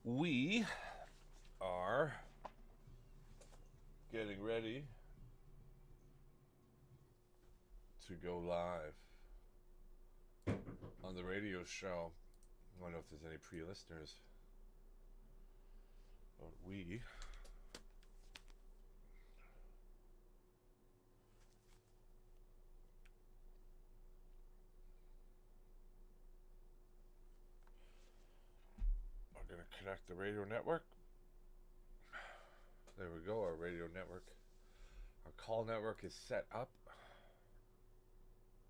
We are getting ready to go live on the radio show. I don't know if there's any pre-listeners, but we are going to connect the radio network. There we go, our radio network. Our call network is set up.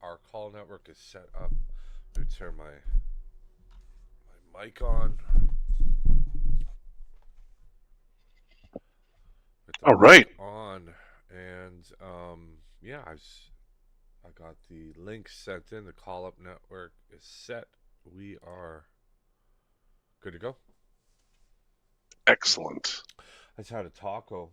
Our call network is set up. Let me turn my mic on. With the All right. mic on, and yeah, I got the link sent in. The call up network is set. We are good to go. Excellent. I just had a taco.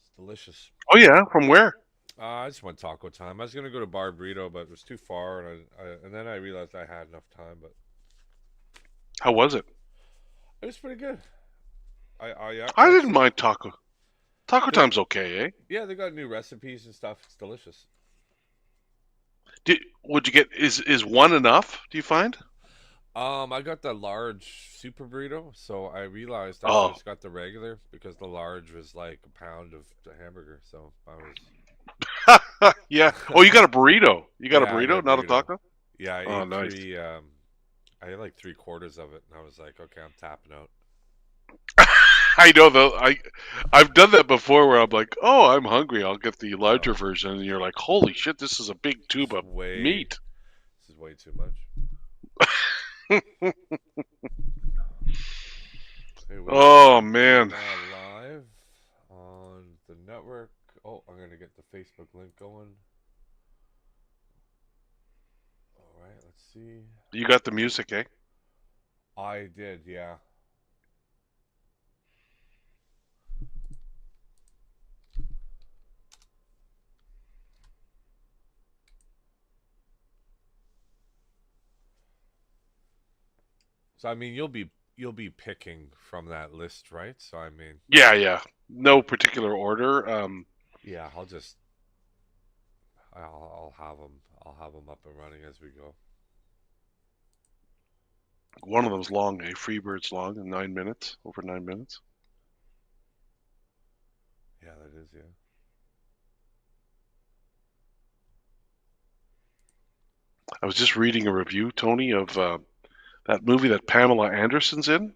It's delicious. Oh yeah, from where? I just went taco time. I was gonna go to Bar Burrito, but it was too far, and then I realized I had enough time. But How was it? it was pretty good. I I didn't actually mind taco. Taco they time's okay, eh? yeah, they got new recipes and stuff. It's delicious. Would you get is one enough? Do you find? I got the large super burrito, so I realized I should Oh, have got the regular because the large was like a pound of the hamburger. So I was, yeah. Oh, you got a burrito. You got a yeah, I got a burrito, not a burrito. taco. Yeah, I Oh, ate nice. three. I ate like three quarters of it, and I was like, okay, I'm tapping out. I know though. I've done that before where I'm like, oh, I'm hungry. I'll get the larger No, version, and you're like, holy shit, this is a big this tube is of way, meat. this is way too much. Here we Oh are. We're man. now live on the network. Oh, I'm gonna get the Facebook link going. All right, let's see. You got the music, eh? I did, yeah. So I mean, you'll be picking from that list, right? So I mean, Yeah, yeah. No particular order. yeah, I'll have them up and running as we go. One of them's long, eh? Freebird's long, in 9 minutes, over 9 minutes. Yeah, that is, yeah. I was just reading a review, Tony, of that movie that Pamela Anderson's in. Have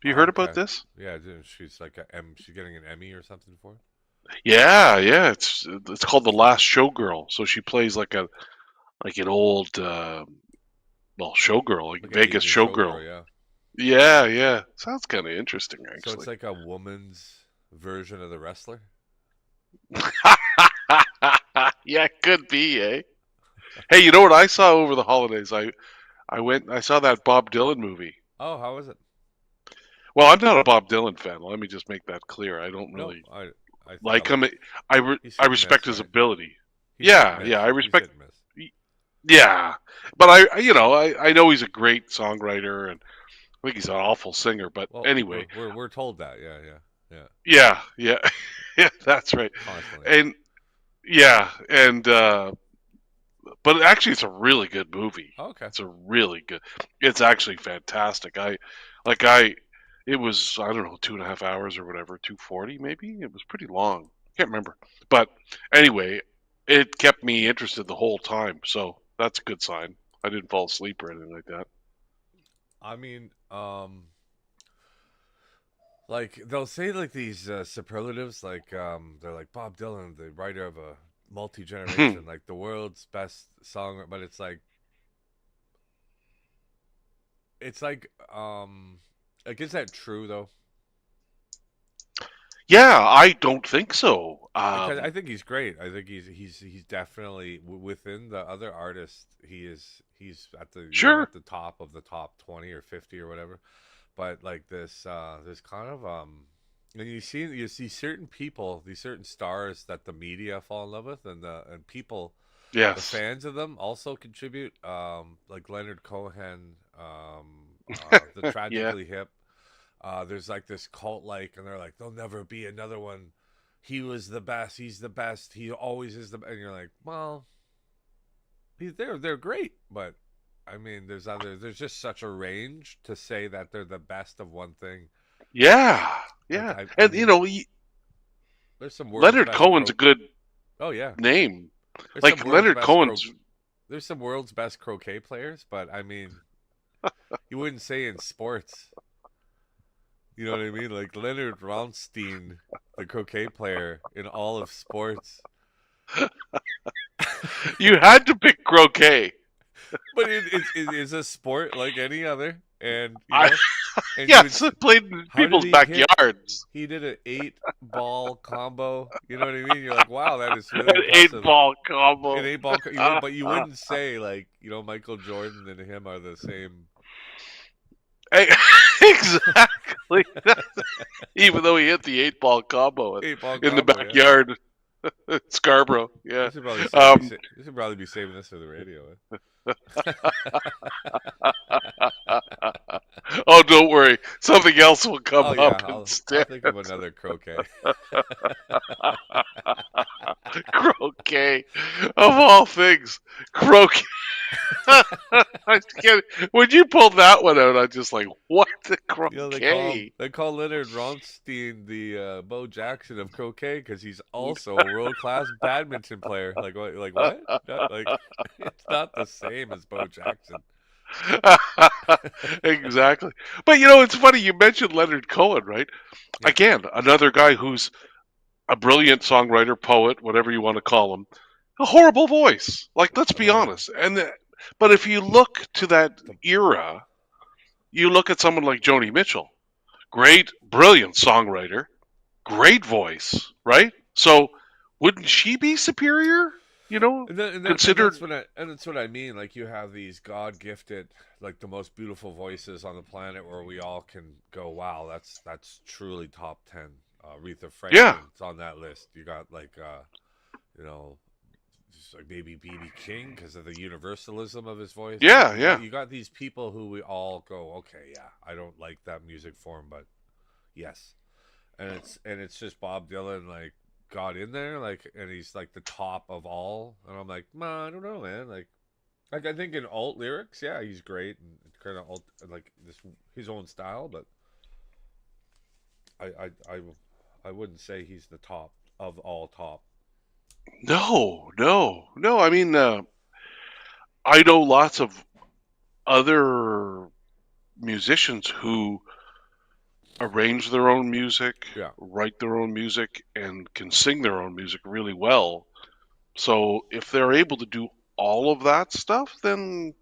you Oh, heard about okay. this? Yeah, she's like she's getting an Emmy or something for it. Yeah, yeah. It's called The Last Showgirl. So she plays like an old well showgirl, like Like an Vegas evening showgirl. showgirl, yeah. Yeah, yeah. Sounds kind of interesting, So it's actually. like a woman's version of the wrestler. Yeah, could be, eh? Hey, you know what I saw over the holidays? I saw that Bob Dylan movie. Oh, how is it? Well, I'm not a Bob Dylan fan. Let me just make that clear. I don't No, really I think like him. he's I hit and respect miss, his right? ability. He's hit and Yeah, miss. yeah, I He's respect. hit and miss. Yeah, but I know he's a great songwriter, and I think he's an awful singer. But Well, we're anyway, we're we're told that. Yeah, yeah, yeah. yeah, yeah, yeah, that's right. Constantly. And yeah, and but actually, it's a really good movie. Oh, okay. It's a really good. It's actually fantastic. Like I, it was I don't know 2.5 hours or whatever, 240 maybe. It was pretty long. Can't remember, but anyway, it kept me interested the whole time. So that's a good sign. I didn't fall asleep or anything like that. I mean, like they'll say like these superlatives, like they're like Bob Dylan, the writer of a multi generation, like the world's best song, but it's like is that true though? Yeah, I don't think so. Because I think he's great. I think he's definitely within the other artists. He's at the Sure. at the top of the top 20 or 50 or whatever. But like this kind of and you see certain people, these certain stars that the media fall in love with, and people, the Yes. fans of them also contribute. Like Leonard Cohen, the Yeah. Tragically Hip. there's like this cult like, and they're like, there'll never be another one. He was the best. He's the best. He always is the. And you're like, well, they're great, but I mean, there's just such a range to say that they're the best of one thing. Yeah, Like yeah. I And mean, there's some world's Leonard best Cohen's a good Oh yeah, name. there's some Like world's Leonard best Cohen's. There's some world's best croquet players, but I mean, you wouldn't say in sports. You know what I mean? Like Leonard Ronstein, the croquet player in all of sports. You had to pick croquet. But it is a sport like any other, and I and you would. yes, I played in How did people's he hit? backyards. He did an 8 ball combo. You know what I mean? You're like, wow, that is really An eight impressive. ball An combo. 8 ball, you would, but you wouldn't say like Michael Jordan and him are the same. Exactly. Even though he hit the 8 ball combo 8 ball in the combo, yeah. backyard at Scarborough. Yeah. You should probably be saving this for the radio. Oh, don't worry. Something else will come Oh yeah, up I'll instead. think of another croquet. Croquet. Of all things. Croquet. I can't, when you pulled that one out, I just like, what the croquet? They call Leonard Ronstein the Bo Jackson of croquet because he's also a world class badminton player. Like what? Like what? Like it's not the same as Bo Jackson. Exactly. But it's funny you mentioned Leonard Cohen, right? Yeah. Again, another guy who's a brilliant songwriter, poet, whatever you want to call him. A horrible voice. Like, let's be honest. But if you look to that era, you look at someone like Joni Mitchell. Great, brilliant songwriter, great voice, right? So wouldn't she be superior? Considered. That's what I mean. Like you have these God gifted, like the most beautiful voices on the planet, where we all can go, wow, that's truly top 10. Aretha Yeah, Franklin's on that list. You got like you know, just like maybe BB King because of the universalism of his voice. yeah, yeah. You got these people who we all go, okay, yeah, I don't like that music form, but yes, and it's just Bob Dylan like got in there like, and he's like the top of all, and I'm like, I don't know, man. Like I think in alt lyrics, yeah, he's great and kind of alt like this his own style, but I I I I wouldn't say he's the top of all top. No, no, no. I mean, I know lots of other musicians who arrange their own music, Yeah. write their own music, and can sing their own music really well. So if they're able to do all of that stuff, then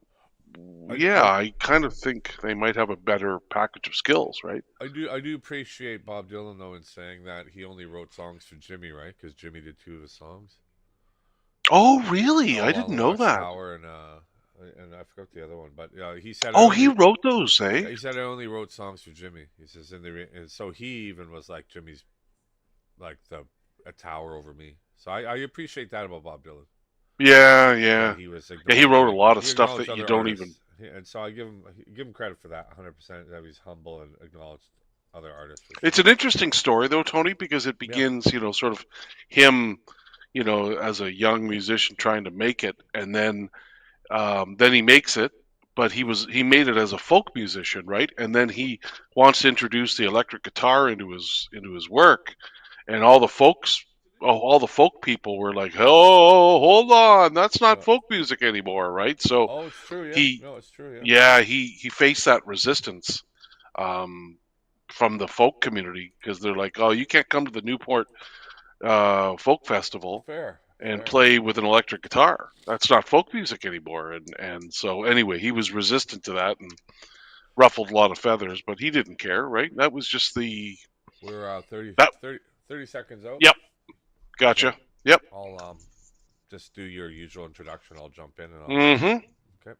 yeah, I I kind of think they might have a better package of skills, right? I do appreciate Bob Dylan though in saying that he only wrote songs for Jimmy, right? Because Jimmy did 2 of his songs. Oh, really? I All on didn't know that. Watchtower and I forgot the other one, but he said I Oh, he only wrote those, eh? he said I only wrote songs for Jimmy. He says and so he even was like Jimmy's like the a tower over me. So I appreciate that about Bob Dylan. Yeah, yeah. That he was Yeah, he wrote a acknowledging lot of he stuff acknowledged that you other don't even. artists, and so I give him credit for that 100%. That he's humble and acknowledged other artists for It's sure. an interesting story though, Tony, because it Yeah, begins, sort of him, as a young musician trying to make it, and then he makes it, but he made it as a folk musician, right? And then he wants to introduce the electric guitar into his work, and all the folk people were like, "Oh, hold on, that's not yeah. folk music anymore," right? So Oh, it's true. Yeah, he, no, it's true. Yeah. yeah, he faced that resistance um, from the folk community because they're like, "Oh, you can't come to the Newport Folk Festival Fair, and fair. play with an electric guitar. That's not folk music anymore." And so anyway, he was resistant to that and ruffled a lot of feathers, but he didn't care, right? That was just the We're that. 30 seconds out. Yep, Okay, gotcha. Yep. I'll just do your usual introduction. I'll jump in and I'll Mm-hmm. okay.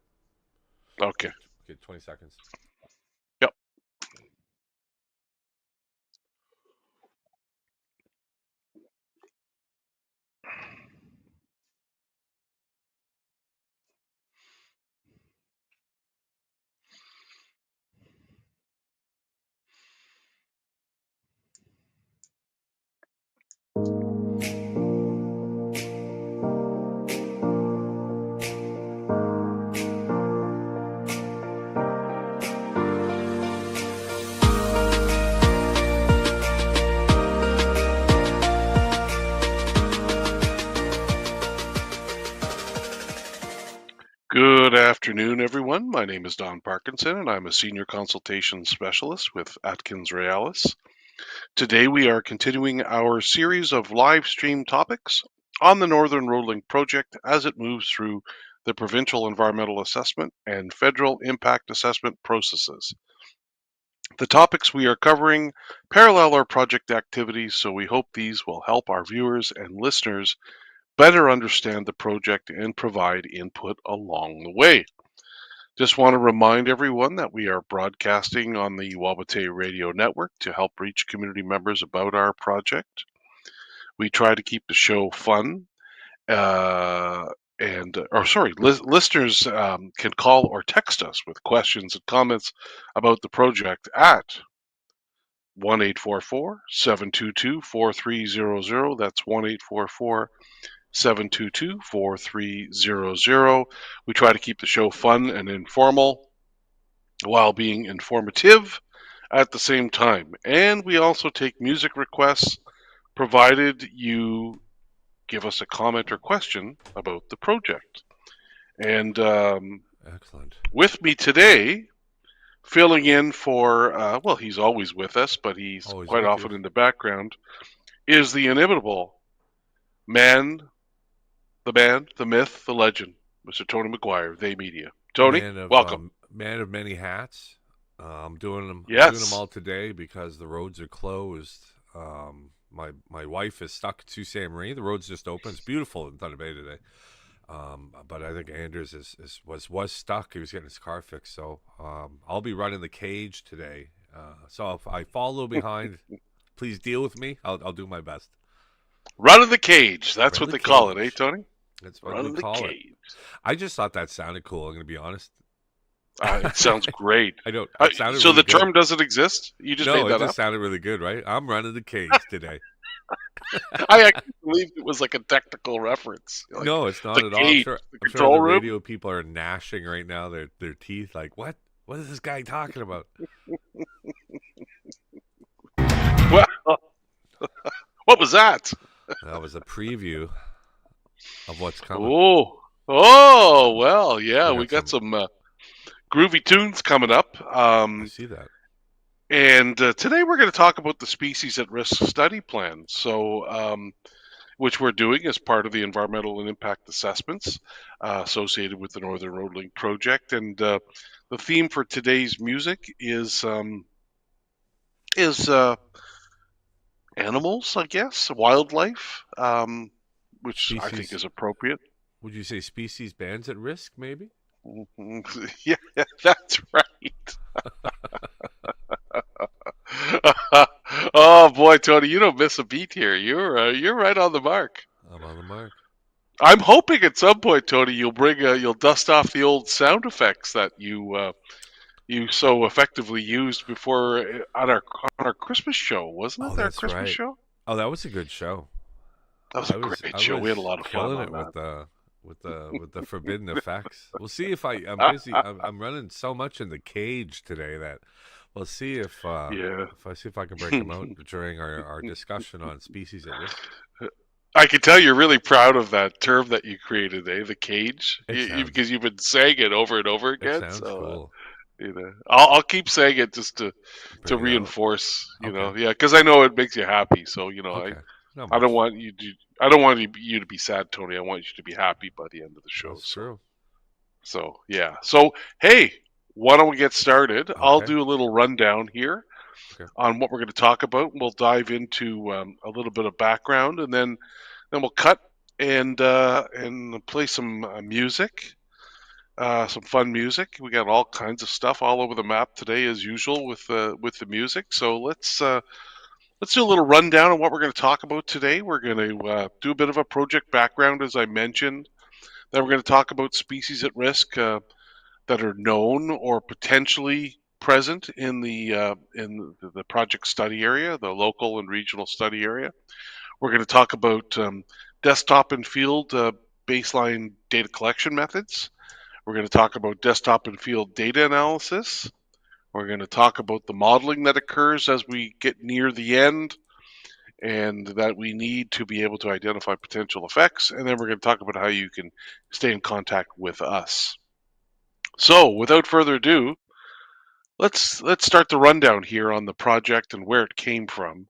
Okay. Get 20 seconds. Yep. Good afternoon, everyone. My name is Don Parkinson, and I'm a senior consultation specialist with Atkins Realis. Today, we are continuing our series of live stream topics on the Northern Road Link project as it moves through the provincial environmental assessment and federal impact assessment processes. The topics we are covering parallel our project activities, so we hope these will help our viewers and listeners better understand the project and provide input along the way. Just want to remind everyone that we are broadcasting on the Wabate Radio Network to help reach community members about our project. We try to keep the show fun. Listeners can call or text us with questions and comments about the project at 1-844-722-4300. That's 1-844-722-4300. We try to keep the show fun and informal while being informative at the same time. And we also take music requests provided you give us a comment or question about the project. And Excellent. with me today, filling in for, he's always with us, but he's Always quite with often you. in the background, is the inimitable man, the myth, the legend, Mr. Tony McGuire, They Media. Tony, welcome. Man of many hats. I'm doing them. I'm doing them Yes. all today because the roads are closed. My wife is stuck to Saint Marie. The roads just opened. It's beautiful in Thunder Bay today. But I think Anders was stuck. He was getting his car fixed. So I'll be running the cage today. So if I fall a little behind, please deal with me. I'll do my best. Run in the cage. That's Run what the they call it, eh, cage. Tony? That's what Run we in the call it. cage. I just thought that sounded cool. I'm going to be honest. It sounds great. I don't. It sounded So really the good. term doesn't exist? You just No, made it that just up? sounded really good, right? I'm running the cage today. I actually believed it was like a technical reference. Like No, it's not the at all. I'm cage, sure. the I'm sure the control room. radio people are gnashing right now. Their teeth. Like, what? What is this guy talking about? Well, what was that? That was a preview of what's coming. Well, yeah, we got some. some groovy tunes coming up. I see that. And today we're going to talk about the species at risk study plan. Which we're doing as part of the environmental and impact assessments associated with the Northern Road Link project. And the theme for today's music is animals, I guess, wildlife, which I think is appropriate. Would you say species bands at risk, maybe? Yeah, that's right. Oh boy, Tony, you don't miss a beat here. You're right on the mark. I'm on the mark. I'm hoping at some point, Tony, you'll dust off the old sound effects that you so effectively used before on our Christmas show, wasn't it? Oh, Our that's Christmas right. show. Oh, that was a good show. That was a great show. We had a lot of fun killing on it that. with the forbidden effects. We'll see if I'm busy. I'm running so much in the cage today that we'll see if I can break them out during our discussion on species at risk. I can tell you're really proud of that term that you created, eh? The cage, Because you've been saying it over and over again. It sounds cool. I'll keep saying it just to reinforce, because I know it makes you happy. So Okay. I don't want you to be sad, Tony. I want you to be happy by the end of the show. That's true. So yeah. So hey, why don't we get started? Okay. I'll do a little rundown here on what we're going to talk about. We'll dive into a little bit of background, and then we'll cut and play some music. Some fun music. We got all kinds of stuff all over the map today, as usual, with the music. So let's do a little rundown on what we're going to talk about today. We're going to do a bit of a project background, as I mentioned. Then we're going to talk about species at risk that are known or potentially present in the project study area, the local and regional study area. We're going to talk about desktop and field baseline data collection methods. We're going to talk about desktop and field data analysis. We're going to talk about the modeling that occurs as we get near the end and that we need to be able to identify potential effects. And then we're going to talk about how you can stay in contact with us. So without further ado, let's start the rundown here on the project and where it came from.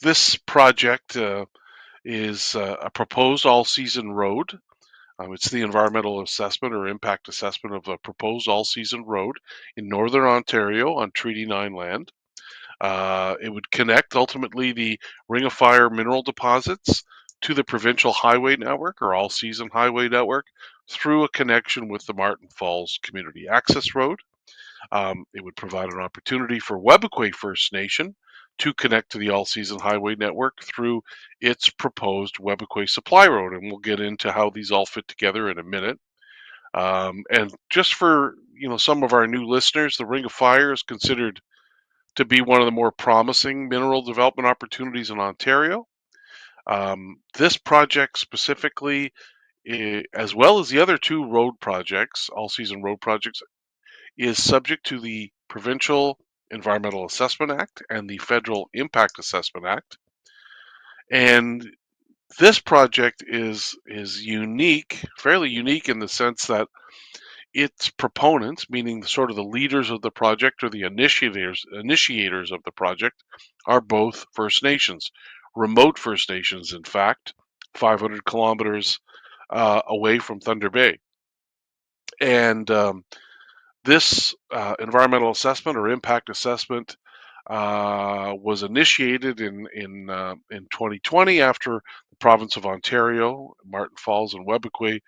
This project is a proposed all-season road. It's the environmental assessment or impact assessment of a proposed all-season road in northern Ontario on Treaty 9 land. It would connect ultimately the Ring of Fire mineral deposits to the provincial highway network or all-season highway network through a connection with the Martin Falls Community Access Road. It would provide an opportunity for Webequie First Nation to connect to the all-season highway network through its proposed Webequie Supply Road, and we'll get into how these all fit together in a minute. And just for some of our new listeners, the Ring of Fire is considered to be one of the more promising mineral development opportunities in Ontario. This project specifically, as well as the other two road projects, all-season road projects, is subject to the Provincial Environmental Assessment Act and the Federal Impact Assessment Act. And this project is unique, fairly unique in the sense that its proponents, meaning sort of the leaders of the project or the initiators of the project, are both First Nations, remote First Nations, in fact, 500 kilometers away from Thunder Bay. And this environmental assessment or impact assessment was initiated in 2020 after the province of Ontario, Martin Falls, and Webequie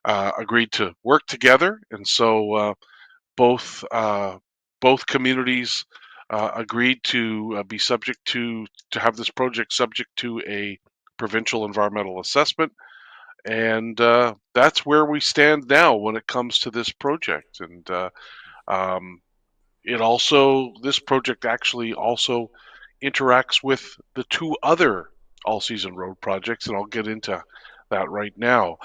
agreed to work together, and so both communities agreed to be subject to have this project subject to a provincial environmental assessment, and that's where we stand now when it comes to this project. And this project actually also interacts with the two other all-season road projects, and I'll get into that right now.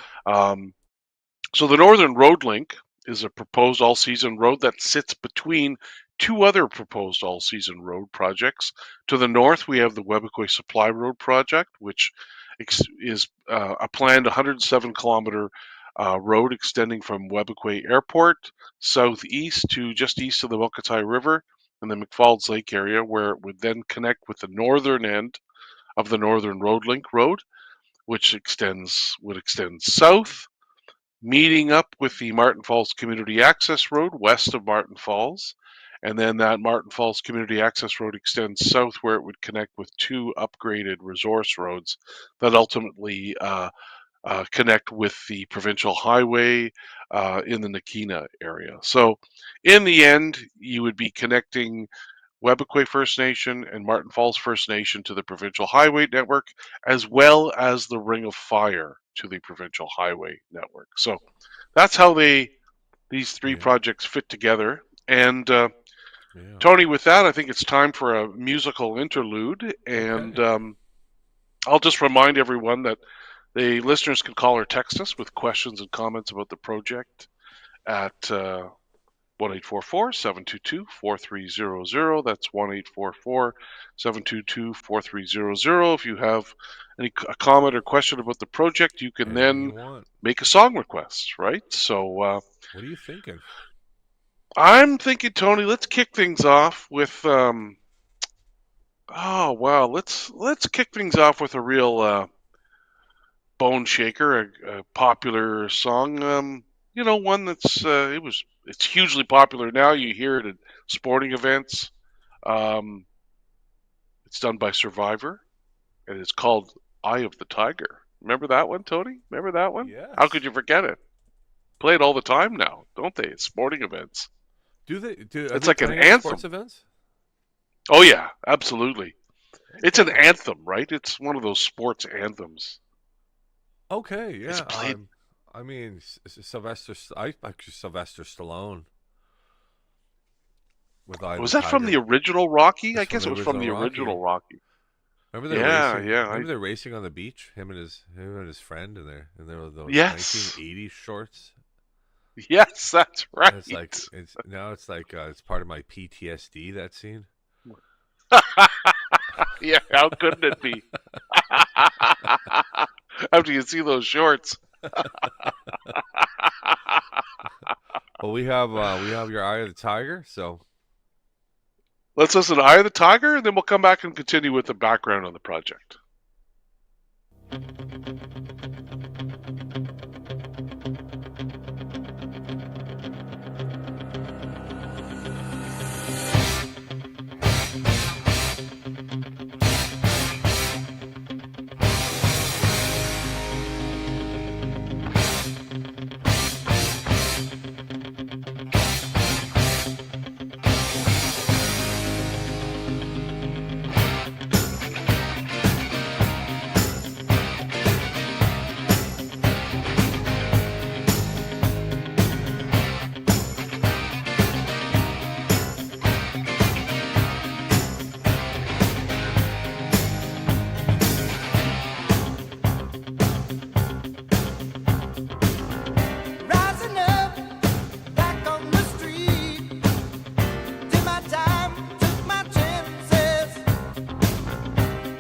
So the Northern Road Link is a proposed all-season road that sits between two other proposed all-season road projects. To the north, we have the Webequie Supply Road project, which is a planned 107-kilometer road extending from Webequie Airport southeast to just east of the Wilkatai River and the McFalls Lake area, where it would then connect with the northern end of the Northern Road Link Road, which would extend south, meeting up with the Martin Falls Community Access Road west of Martin Falls. And then that Martin Falls Community Access Road extends south where it would connect with two upgraded resource roads that ultimately connect with the provincial highway in the Nakina area. So in the end, you would be connecting Webequie First Nation and Martin Falls First Nation to the provincial highway network, as well as the Ring of Fire to the provincial highway network. So that's how these three projects fit together. And Tony, with that, I think it's time for a musical interlude. And I'll just remind everyone that the listeners can call or text us with questions and comments about the project at 1-844-722-4300. That's 1-844-722-4300. If you have a comment or question about the project, you can then make a song request, right? So what are you thinking? I'm thinking, Tony, let's kick things off with let's kick things off with a real bone shaker, a popular song. One that's it's hugely popular now. You hear it at sporting events. It's done by Survivor, and it's called "Eye of the Tiger." Remember that one, Tony? Remember that one? Yes. How could you forget it? Play it all the time now, don't they? At sporting events. Do they? It's like an anthem. Sports events? Oh yeah, absolutely. Okay. It's an anthem, right? It's one of those sports anthems. Okay, yeah. It's played... I mean, Sylvester Stallone. Was that from the original Rocky? I guess it was from the original Rocky. Remember they're Yeah, racing. yeah. Remember they're racing on the beach. Him and his friend, and they're those Yes. 1980s shorts. Yes, that's right. And it's part of my PTSD, that scene. Yeah, how couldn't it be? After you see those shorts. Well, we have your Eye of the Tiger, so Let's listen to Eye of the Tiger, and then we'll come back and continue with the background on the project. Rising up, back on the street. Did my time, took my chances.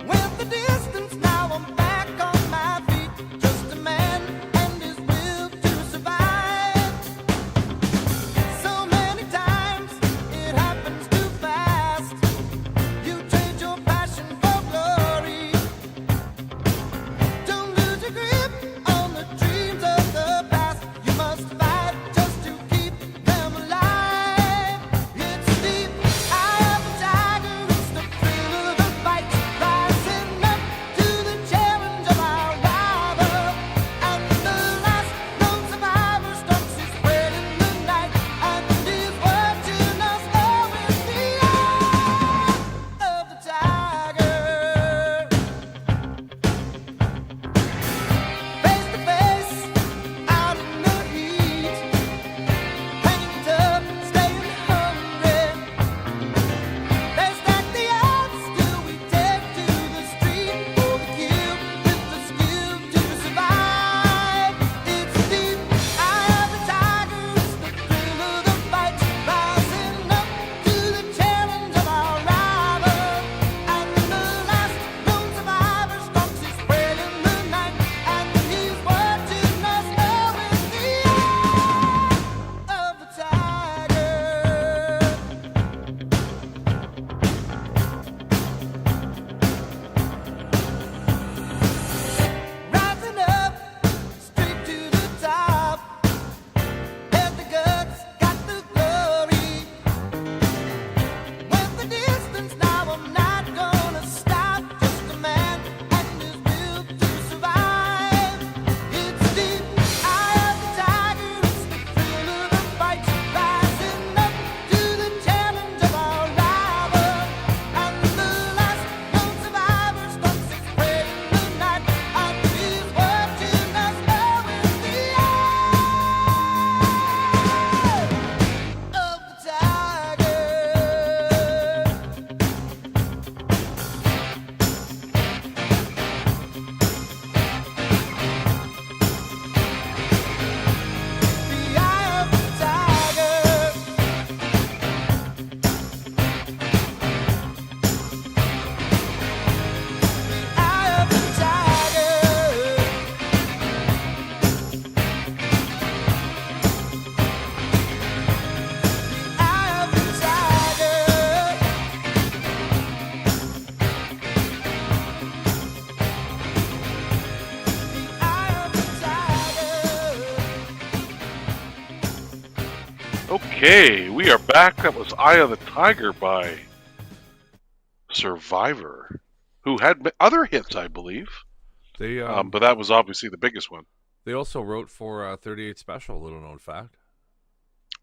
Went the distance, now I'm back on my feet. Just a man and his will to survive. So many times it happens too fast. You trade your passion for glory. Don't lose your grip on the dreams of the past. You must fight just to keep them alive. It's the eye of the tiger, it's the thrill of the fight. Rising up to the challenge of our rival. And the last known survivor stalks his prey in the night. And he's watching us all with the eye of the tiger. Face to face, out in the heat, hanging tough, staying hungry. They stack the odds, still we take to the street for the kill, with the skill to survive. It's the eye of the tiger, it's the thrill of the fight, rising up to the challenge of our rival. And the last known survivor stalks his prey in the night, and he's watching us all with the eye of the tiger. Rising up, straight to the top. Had the guts, got the glory. Went the distance, now I'm not gonna stop. Just a man and his will to survive. It's the eye of the tiger, it's the thrill of the fight. Rising up to the challenge of our rival. And the last known survivor stalks his prey in the night. And he's watching us all with the eye of the tiger. The eye of the tiger. Eye of the tiger. Eye of the tiger. Eye of the tiger. Okay, we are back. That was Eye of the Tiger by Survivor, who had other hits, I believe. they But that was obviously the biggest one. they also wrote for 38 Special. Little known fact.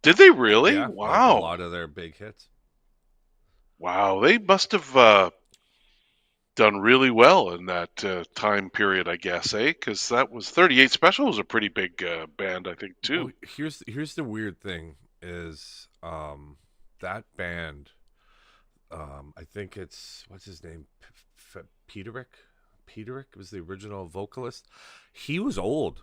Did they really? Yeah, like Wow. a lot of their big hits. Wow, they must have done really well in that time period, I guess, eh? Because that was 38 Special was a pretty big band, I think, too. Well, here's the weird thing is that band, I think it's what's his name, Peterick was the original vocalist. He was old.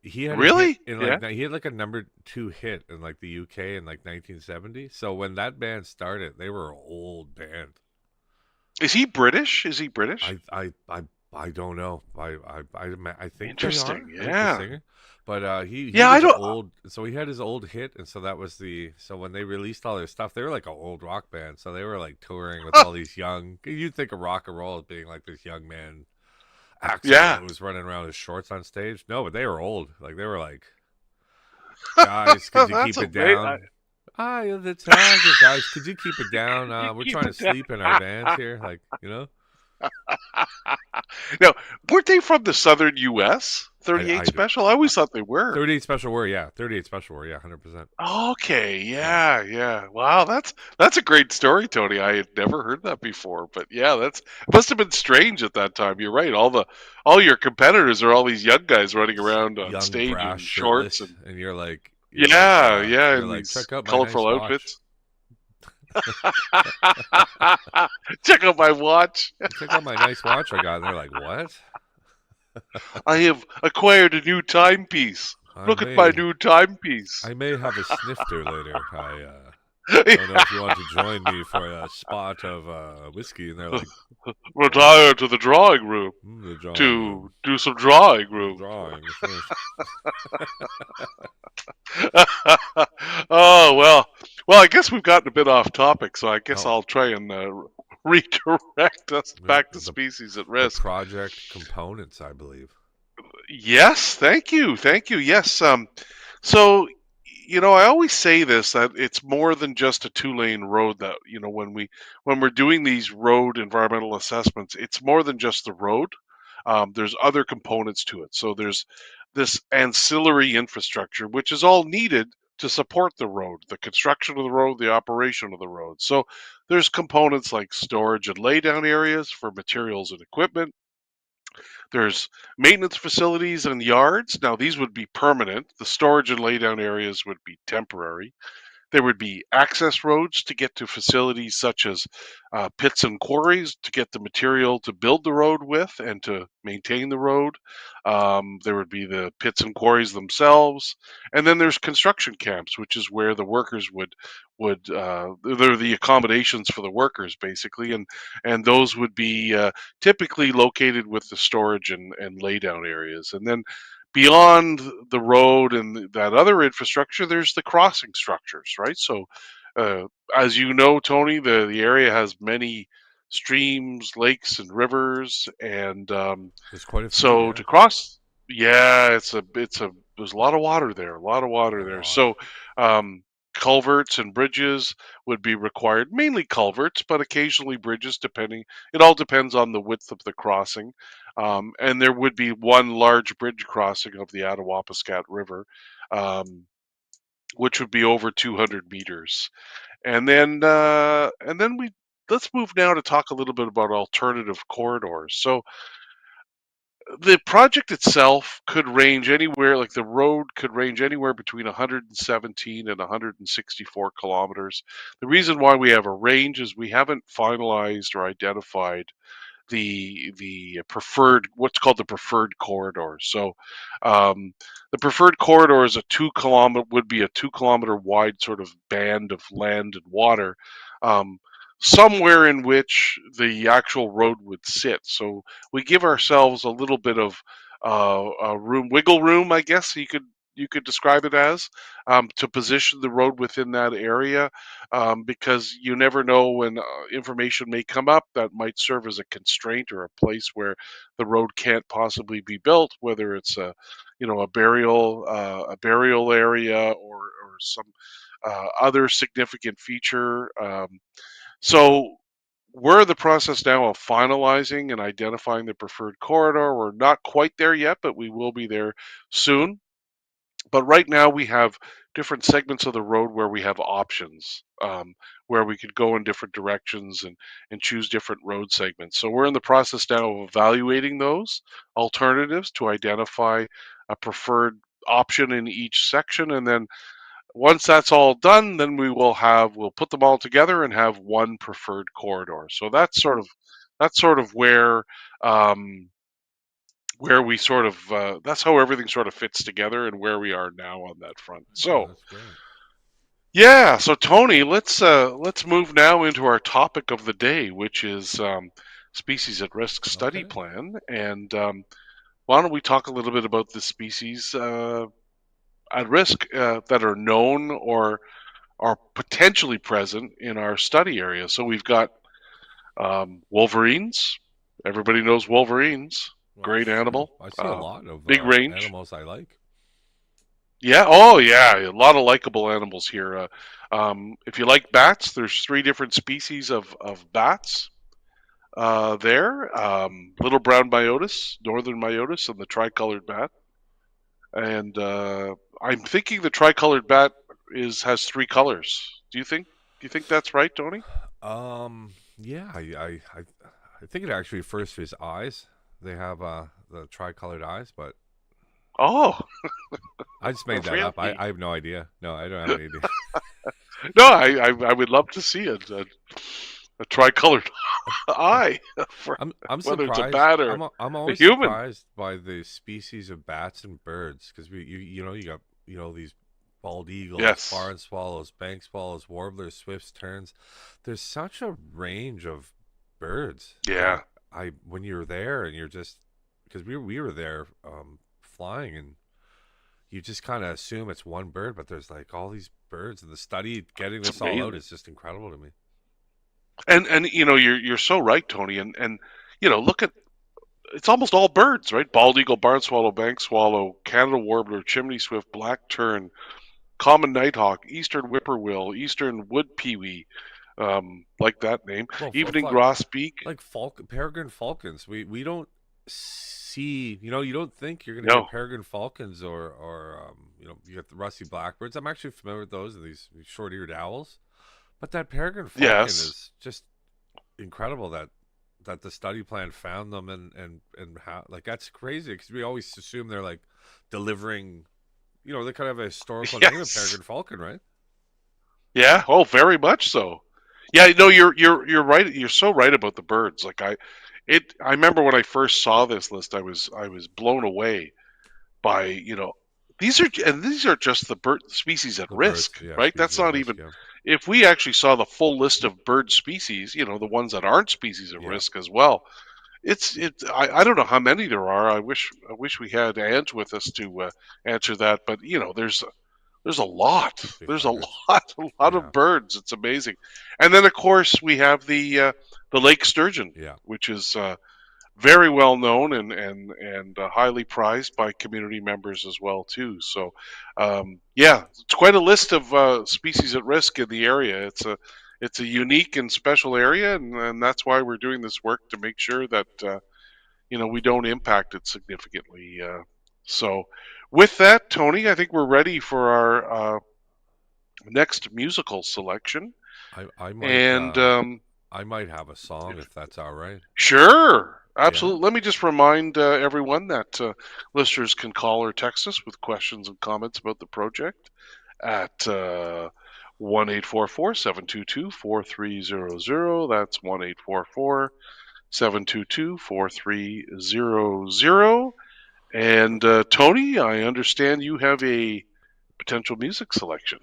He had a hit Really? in Yeah. he had like a number 2 hit in like the UK in like 1970. So when that band started, they were an old band. Is he British? Is he British? I don't know. I think they are. Interesting. I think the Yeah. singer, but he Yeah, I was don't. old. So he had his old hit, and so that was the so when they released all their stuff, they were like an old rock band. So they were like touring with all these young. You'd think of rock and roll as being like this young man Axel Yeah. who was running around in shorts on stage. No, but they were old. Like they were like, guys, could you That's keep a it down? Eye of the tiger, guys, could you keep it down? We're keep trying to it down. sleep in our vans here, like you know. Now, weren't they from the southern U.S.? I 38 I do. Special? I always thought they were. 38 Special were, yeah. 38 Special were, yeah, 100%. Okay, Yeah. yeah. Wow, that's a great story, Tony. I had never heard that before, but yeah, it must have been strange at that time. You're right. All your competitors are all these young guys running around on Young, stage in brass, shorts shirtless, and and yeah, you're in like, these check out my nice colorful watch. outfits. Check out my watch. Check out my nice watch I got. And they're like, what? I have acquired a new timepiece. I Look at my may, new timepiece. I may have a snifter later. I don't know if you want to join me for a spot of whiskey. And they're like, Retire to the drawing room the drawing to room, do some drawing the room. drawings. Oh well, I guess we've gotten a bit off topic, so I guess Oh. I'll try and redirect us back to The- species at The risk. project components, I believe. Yes, thank you. Yes. So I always say this, that it's more than just a two-lane road. That when we're doing these road environmental assessments, it's more than just the road. There's other components to it. So there's this ancillary infrastructure, which is all needed to support the road, the construction of the road, the operation of the road. So there's components like storage and laydown areas for materials and equipment. There's maintenance facilities and yards. Now, these would be permanent. The storage and laydown areas would be temporary. There would be access roads to get to facilities such as pits and quarries to get the material to build the road with and to maintain the road. There would be the pits and quarries themselves, and then there's construction camps, which is where the workers would they're the accommodations for the workers basically, and those would be typically located with the storage and laydown areas, and then beyond the road and that other infrastructure, there's the crossing structures, right? So, uh, as you know, Tony, the area has many streams, lakes, and rivers, and There's quite a few, so yeah. to cross, yeah, there's a lot of water there, a lot of water A there. lot. So, um, culverts and bridges would be required, mainly culverts, but occasionally bridges, depending. It all depends on the width of the crossing. And there would be one large bridge crossing of the Attawapiskat River, um, which would be over 200 meters. And then we let's move now to talk a little bit about alternative corridors. So the project itself could range anywhere, like the road could range anywhere between 117 and 164 kilometers. The reason why we have a range is we haven't finalized or identified the preferred, what's called the preferred corridor. So um, the preferred corridor is would be a 2 kilometer wide sort of band of land and water, um, somewhere in which the actual road would sit. So we give ourselves a little bit of wiggle room, I guess you could describe it as, to position the road within that area, because you never know when information may come up that might serve as a constraint or a place where the road can't possibly be built, whether it's a burial area or some other significant feature. So we're in the process now of finalizing and identifying the preferred corridor. We're not quite there yet, but we will be there soon. But right now we have different segments of the road where we have options, where we could go in different directions and choose different road segments. So we're in the process now of evaluating those alternatives to identify a preferred option in each section. And then once that's all done, then we'll put them all together and have one preferred corridor. So That's sort of where we sort of that's how everything sort of fits together and where we are now on that front. Oh, So that's great. yeah, so Tony, let's move now into our topic of the day, which is species at risk study Okay. plan. And why don't we talk a little bit about the species at risk that are known or are potentially present in our study area? So we've got wolverines. Everybody knows wolverines. Well, Great animal. I see a lot of Big range. animals I like. Yeah. Oh, yeah. A lot of likable animals here. If you like bats, there's 3 different species of bats there. Little brown myotis, northern myotis, and the tricolored bat. And I'm thinking the tricolored bat has 3 colors. Do you think that's right, Tony? Yeah, I think it actually refers to his eyes. They have the tricolored eyes, but Oh, I just made that up. really? I have no idea. No, I don't have any idea. No, I would love to see a tricolored eye for I'm whether it's a surprised. bat or I'm always human. surprised by the species of bats and birds because you know you got these bald eagles, Yes. barn swallows, bank swallows, warblers, swifts, terns. There's such a range of birds. Yeah. I when you're there and you're just because we were there flying and you just kind of assume it's one bird, but there's like all these birds, and the study getting It's this all out amazing. is just incredible to me. And you're so right, Tony. And look at it's almost all birds, right? Bald eagle, barn swallow, bank swallow, Canada warbler, chimney swift, black tern, common nighthawk, eastern whippoorwill, eastern wood pewee, like that name, Well, evening grosbeak. like peregrine falcons. We don't see. You don't think you're gonna No. get peregrine falcons or you get the rusty blackbirds. I'm actually familiar with those. These short-eared owls, but that peregrine falcon Yes. is just incredible. That the study plan found them and how like that's crazy because we always assume they're like delivering. They kind of have a historical name of Yes. peregrine falcon, right? Yeah. Oh, very much so. Yeah. No, you're right. You're so right about the birds. Like I remember when I first saw this list, I was blown away by these are just the bird species at The birds, risk, yeah, right? That's species at not risk, even yeah. if we actually saw the full list of bird species, the ones that aren't species at Yeah. risk as well. I don't know how many there are. I wish we had Ange with us to answer that, but there's a lot. Big There's a buggers. lot Yeah. of birds. It's amazing. And then of course we have the lake sturgeon, Yeah. which is very well known and highly prized by community members as well too. So yeah, it's quite a list of species at risk in the area. It's a unique and special area, and that's why we're doing this work to make sure that we don't impact it significantly. So with that, Tony, I think we're ready for our next musical selection. I might And I might have a song if that's all right. sure, absolutely. Let me just remind everyone that listeners can call or text us with questions and comments about the project at 1-844-722-4300. That's 1-844-722-4300. And Tony, I understand you have a potential music selection.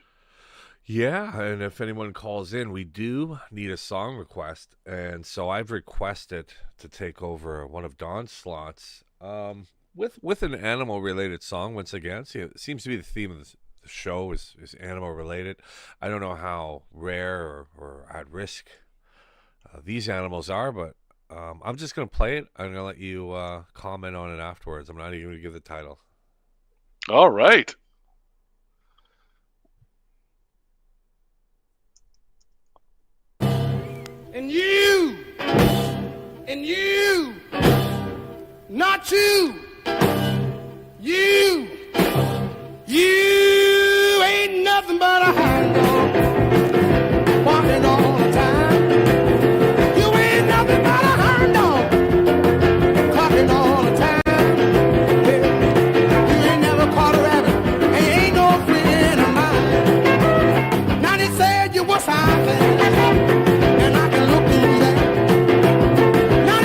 Yeah, and if anyone calls in, we do need a song request, and so I've requested to take over one of Don's slots with an animal related song once again. See, it seems to be the theme of the show is animal related. I don't know how rare or at risk these animals are, but I'm just gonna play it. I'm gonna let you comment on it afterwards. I'm not even gonna give the title. All right. And you, not you, you ain't nothing but a hound dog, barking all the time. You ain't nothing but a hound dog, clucking all the time. Yeah. You ain't never caught a rabbit, and you ain't no friend of mine. Now they said you was something. And I can look through that. Now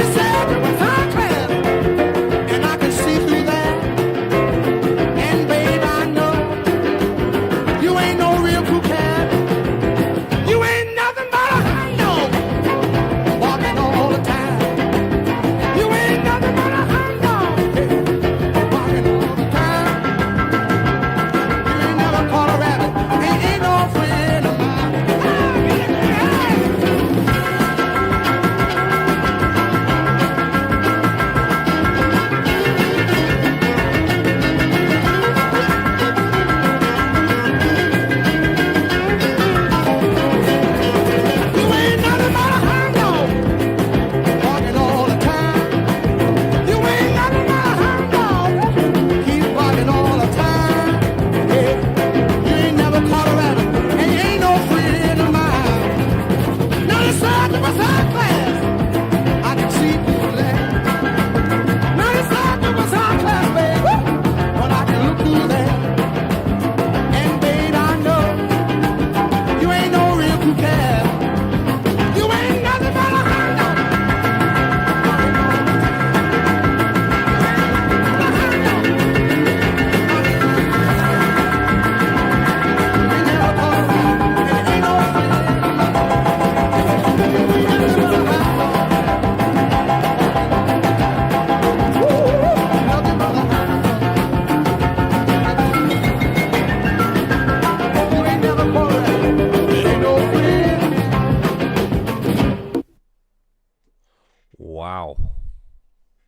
Wow.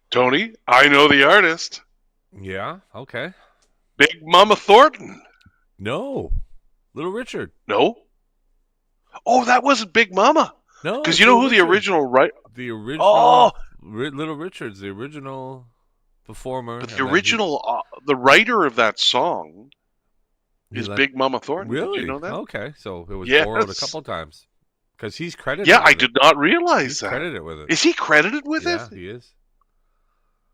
Tony, I know the artist. Yeah. Okay. Big Mama Thornton. No. Little Richard. No? Oh, that wasn't Big Mama. No, Because it's you know Little who the Richard. original right? The Oh, original Little Richard's the original performer, but the and then he original, the writer of that song he is let Big Mama Thornton. Did you really know that? okay. So it was borrowed a Yes. couple times because he's Yeah, credited I with it. did not He's realize that. credited with it. Is he credited with it? Yeah, he is.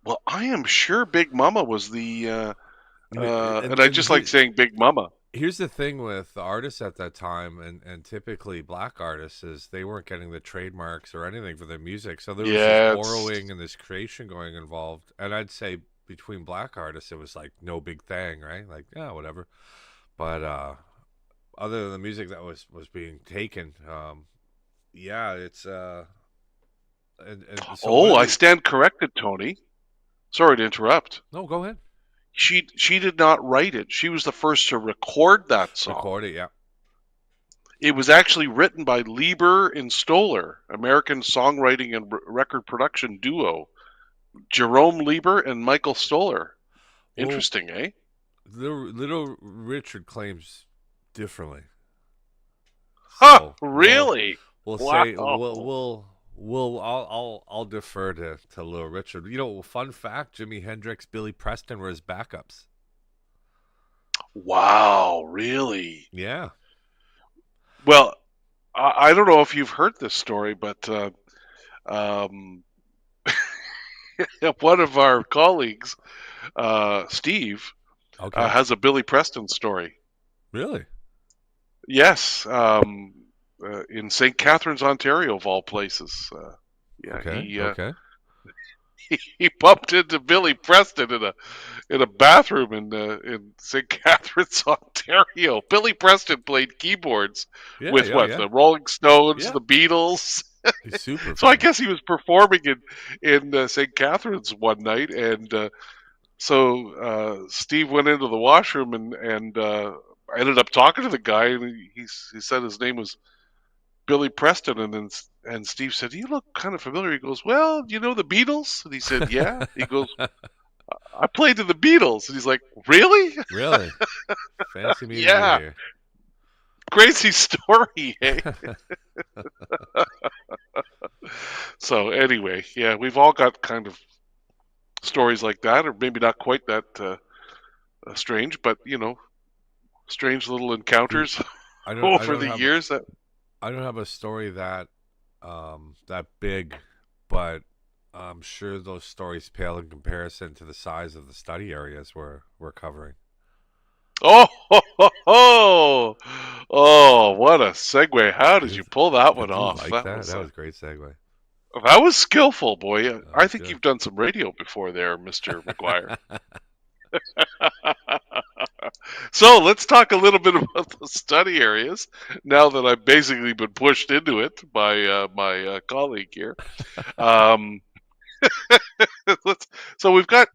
Well, I am sure Big Mama was the. And And I just like saying Big Mama. here's the thing with the artists at that time, and typically black artists, is they weren't getting the trademarks or anything for their music, so there was this Yeah, borrowing and this creation going involved. And I'd say between black artists, it was like no big thing, right? Like yeah, whatever. But other than the music that was being taken, yeah, it's and so one Oh, of I the stand corrected, Tony. Sorry to interrupt. no, go ahead, She did not write it. She was the first to record that song. record it, yeah. It was actually written by Lieber and Stoller, American songwriting and record production duo. Jerome Lieber and Michael Stoller. Well, Interesting, eh? little Richard claims differently. Huh, So really? we'll Wow. say I'll defer to Little Richard. You know, fun fact: Jimi Hendrix, Billy Preston were his backups. Wow, really? Yeah. Well, I don't know if you've heard this story, but um, one of our colleagues, Steve, Okay. has a Billy Preston story. Really? Yes, in St. Catharines, Ontario, of all places. Yeah, Okay. Okay. he bumped into Billy Preston in a bathroom in St. Catharines, Ontario. Billy Preston played keyboards Yeah. with Yeah. what, Yeah. the Rolling Stones, Yeah. the Beatles. He's super So I fan. guess he was performing in St. Catharines one night, and so Steve went into the washroom and I ended up talking to the guy, and he said his name was Billy Preston, and Steve said, "You look kind of familiar." He goes, "Well, you know the Beatles?" And he said, "Yeah." He goes, "I played in the Beatles." And he's like, "Really?" Really? Fancy meeting Yeah, you crazy story, eh? here. So anyway, yeah, we've all got kind of stories like that, or maybe not quite that strange, but strange little encounters I don't. I over don't the have. years. That I don't have a story that big, but I'm sure those stories pale in comparison to the size of the study areas we're covering. oh, ho, ho, ho. Oh, what a segue! How did you Did, pull that did one you off? like that? That was a great segue. That was skillful, boy. That I was think good. you've done some radio before, there, Mister McGuire. So let's talk a little bit about the study areas. Now that I've basically been pushed into it by my colleague here. Um, so we've got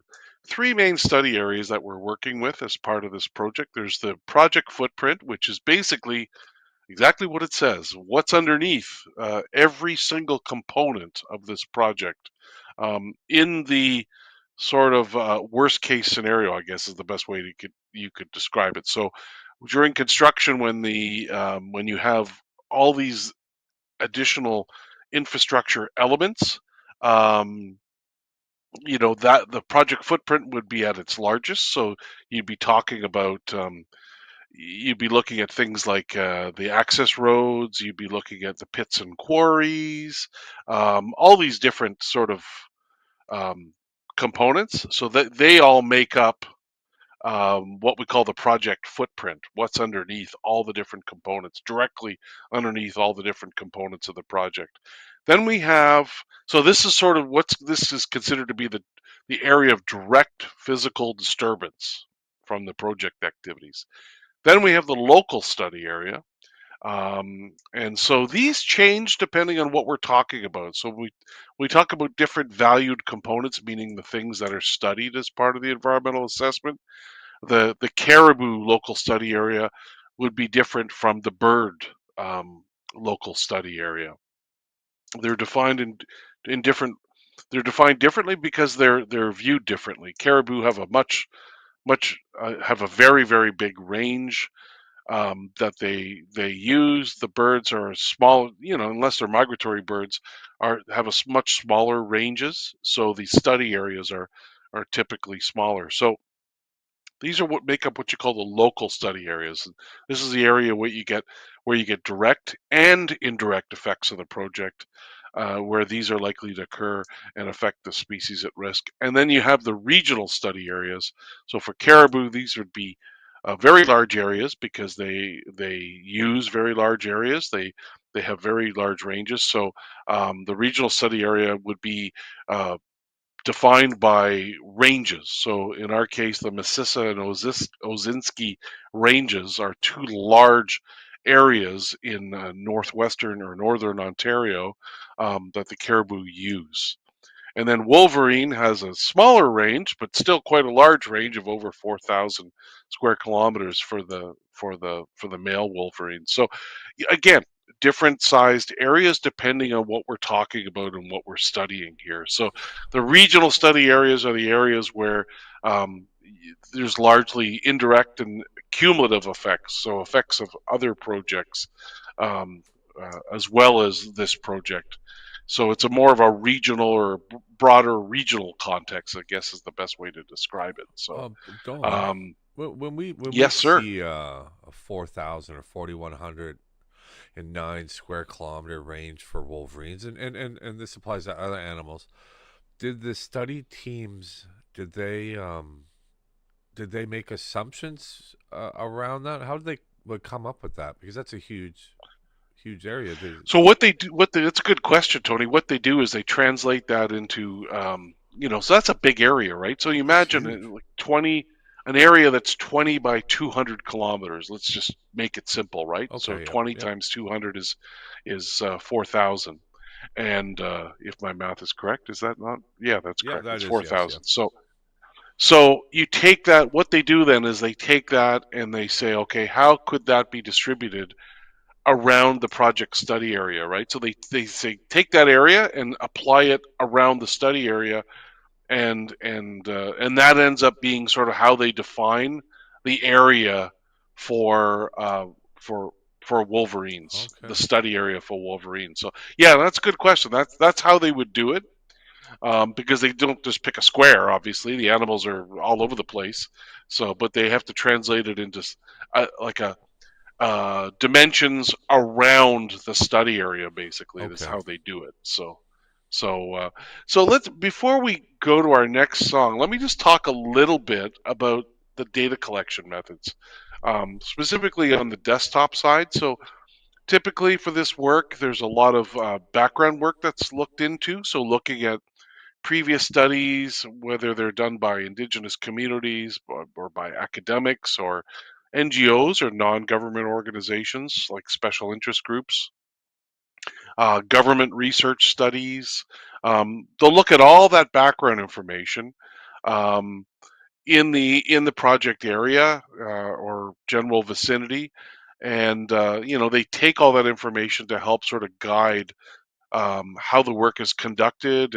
three main study areas that we're working with as part of this project. There's the project footprint, which is basically exactly what it says. What's underneath every single component of this project in the sort of worst case scenario, I guess is the best way you could describe it. So during construction, when you have all these additional infrastructure elements, um, that the project footprint would be at its largest. So you'd be talking about you'd be looking at things like the access roads, you'd be looking at the pits and quarries, all these different sort of um, components, so that they all make up what we call the project footprint. What's underneath all the different components, directly underneath all the different components of the project. Then we have, so this is sort of this is considered to be the area of direct physical disturbance from the project activities. Then we have the local study area. And so these change depending on what we're talking about. So we talk about different valued components, meaning the things that are studied as part of the environmental assessment. The caribou local study area would be different from the bird local study area. They're defined in in different. They're defined differently because they're viewed differently. Caribou have a have a very big range that they use. The birds are small, unless they're migratory birds, have much smaller ranges. So the study areas are typically smaller. So these are what make up what you call the local study areas. This is the area where you get direct and indirect effects of the project, where these are likely to occur and affect the species at risk. And then you have the regional study areas. So for caribou, these would be very large areas because they use very large areas. They have very large ranges. So the regional study area would be defined by ranges. So in our case, the Mississauga and Ozinski ranges are two large areas in northwestern or northern Ontario that the caribou use. And then Wolverine has a smaller range, but still quite a large range of over 4,000 square kilometers for the male Wolverine. So again, different sized areas depending on what we're talking about and what we're studying here. So the regional study areas are the areas where there's largely indirect and cumulative effects, so effects of other projects as well as this project. So it's a more of a regional or broader regional context, I guess, is the best way to describe it. So, Don, um, when we yes, sir. see a 4,000 or 4,109 square kilometer range for wolverines, and this applies to other animals, did the study teams did they make assumptions around that? How did they would come up with that? Because that's a huge area. So what they do, that's a good question, Tony. What they do is they translate that into, so that's a big area, right? So you It's imagine huge. like an area that's 20 by 200 kilometers. Let's just make it simple, right? So Okay, yep, 20 yep. times 200 is 4,000. And if my math is correct, is that not? Yeah, that's Yeah, correct. that It's is, yes, yeah. 4,000. So you take that. What they do then is they take that and they say, okay, how could that be distributed around the project study area, right? So they say take that area and apply it around the study area, and that ends up being sort of how they define the area for uh, for for wolverines, Okay. the study area for wolverines. So yeah, that's a good question. That's how they would do it, because they don't just pick a square. Obviously, the animals are all over the place. So, but they have to translate it into like a dimensions around the study area. Basically, that's Okay. how they do it. So let's, before we go to our next song, let me just talk a little bit about the data collection methods, specifically on the desktop side. So typically for this work, there's a lot of background work that's looked into. So looking at previous studies, whether they're done by indigenous communities or by academics or NGOs or non-government organizations like special interest groups, government research studies. They'll look at all that background information um, in the project area or general vicinity, and they take all that information to help sort of guide how the work is conducted,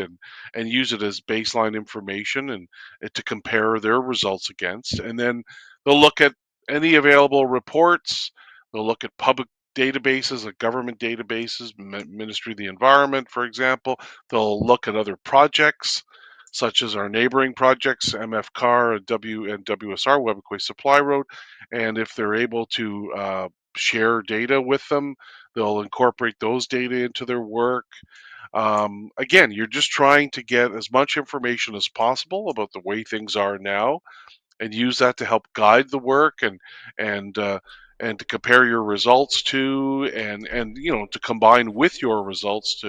and use it as baseline information, and to compare their results against. And then they'll look at any available reports. They'll look at public databases, like government databases, Ministry of the Environment, for example. They'll look at other projects, such as our neighboring projects, MFCAR and WSR, Webequie Supply Road. And if they're able to share data with them, they'll incorporate those data into their work. Again, you're just trying to get as much information as possible about the way things are now, and use that to help guide the work, and and to compare your results to, and to combine with your results